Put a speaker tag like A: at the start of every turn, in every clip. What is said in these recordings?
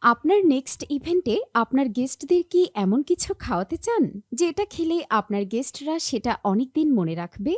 A: আপনার নেক্সট ইভেন্টে আপনার গেস্টদের কি এমন কিছু খাওয়াতে চান যেটা খেলে আপনার গেস্টরা সেটা অনেকদিন মনে রাখবে?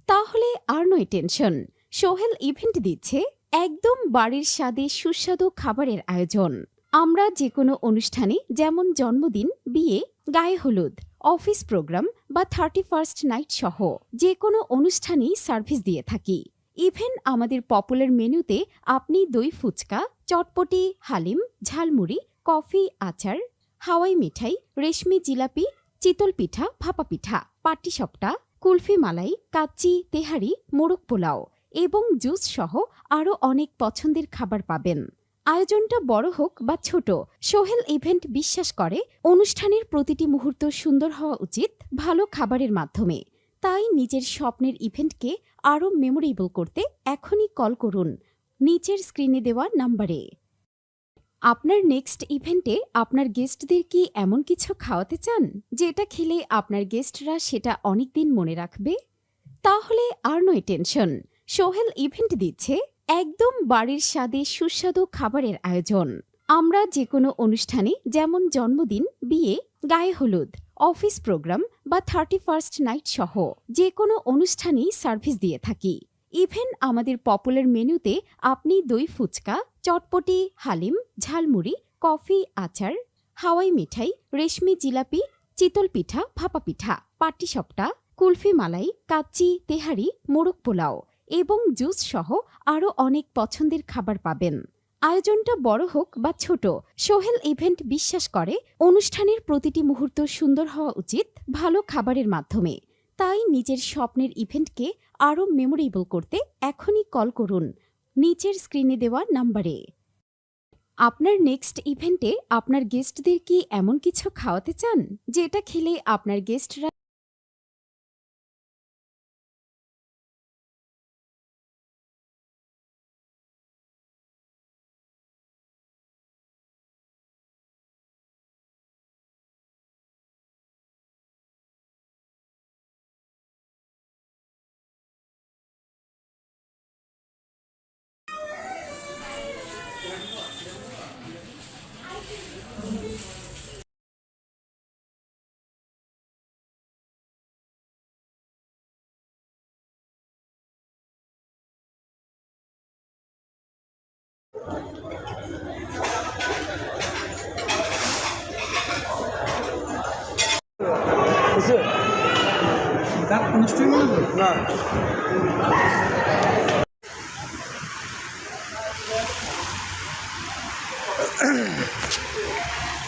A: তাহলে আর নয় টেনশন। সোহেল ইভেন্ট দিচ্ছে একদম বাড়ির স্বাদে সুস্বাদু খাবারের আয়োজন। আমরা যে কোনো অনুষ্ঠানে যেমন জন্মদিন, বিয়ে, গায়ে হলুদ, অফিস প্রোগ্রাম বা 31st নাইট সহ যে কোনো অনুষ্ঠানেই সার্ভিস দিয়ে থাকি। ইভেন আমাদের পপুলার মেনুতে আপনি দই ফুচকা, চটপটি, হালিম, ঝালমুড়ি, কফি, আচার, হাওয়াই মিঠাই, রেশমি জিলাপি, চিতল পিঠা, ভাপা পিঠা, পাটিসাপটা, কুলফি মালাই, কাচ্চি, তেহারি, মোরগ পোলাও এবং জুস সহ আরও অনেক পছন্দের খাবার পাবেন। আয়োজনটা বড় হোক বা ছোট, সোহেল ইভেন্ট বিশ্বাস করে অনুষ্ঠানের প্রতিটি মুহূর্ত সুন্দর হওয়া উচিত ভালো খাবারের মাধ্যমে। তাই নিজের স্বপ্নের ইভেন্টকে আরও মেমোরেবল করতে এখনই কল করুন নিচের স্ক্রিনে দেওয়া নাম্বারে। আপনার নেক্সট ইভেন্টে আপনার গেস্টদের কি এমন কিছু খাওয়াতে চান যেটা খেলে আপনার গেস্টরা সেটা অনেকদিন মনে রাখবে? তাহলে আর নয় টেনশন। সোহেল ইভেন্ট দিচ্ছে একদম বাড়ির স্বাদে সুস্বাদু খাবারের আয়োজন। আমরা যে কোনো অনুষ্ঠানে যেমন জন্মদিন, বিয়ে, গায়ে হলুদ, অফিস প্রোগ্রাম বা 31st নাইট সহ যে কোনো অনুষ্ঠানেই সার্ভিস দিয়ে থাকি। ইভেন আমাদের পপুলার মেনুতে আপনি দই ফুচকা, চটপটি, হালিম, ঝালমুড়ি, কফি, আচার, হাওয়াই মিঠাই, রেশমি জিলাপি, চিতল পিঠা, ভাপা পিঠা, পাটিসাপটা, কুলফি মালাই, কাচ্চি, তেহারি, মোরগ পোলাও এবং জুস সহ আরও অনেক পছন্দের খাবার পাবেন। আয়োজনটা বড় হোক বা ছোট, সোহেল ইভেন্ট বিশ্বাস করে অনুষ্ঠানের প্রতিটি মুহূর্ত সুন্দর হওয়া উচিত ভালো খাবারের মাধ্যমে। তাই নিজের স্বপ্নের ইভেন্টকে আরও মেমোরেবল করতে এখনই কল করুন নিচের স্ক্রিনে দেওয়া নাম্বারে। আপনার নেক্সট ইভেন্টে আপনার গেস্টদের কি এমন কিছু খাওয়াতে চান যেটা খেলে আপনার গেস্টরা
B: বুঝছো?
C: দাঁত নষ্ট হয়ে গেল তো?
B: না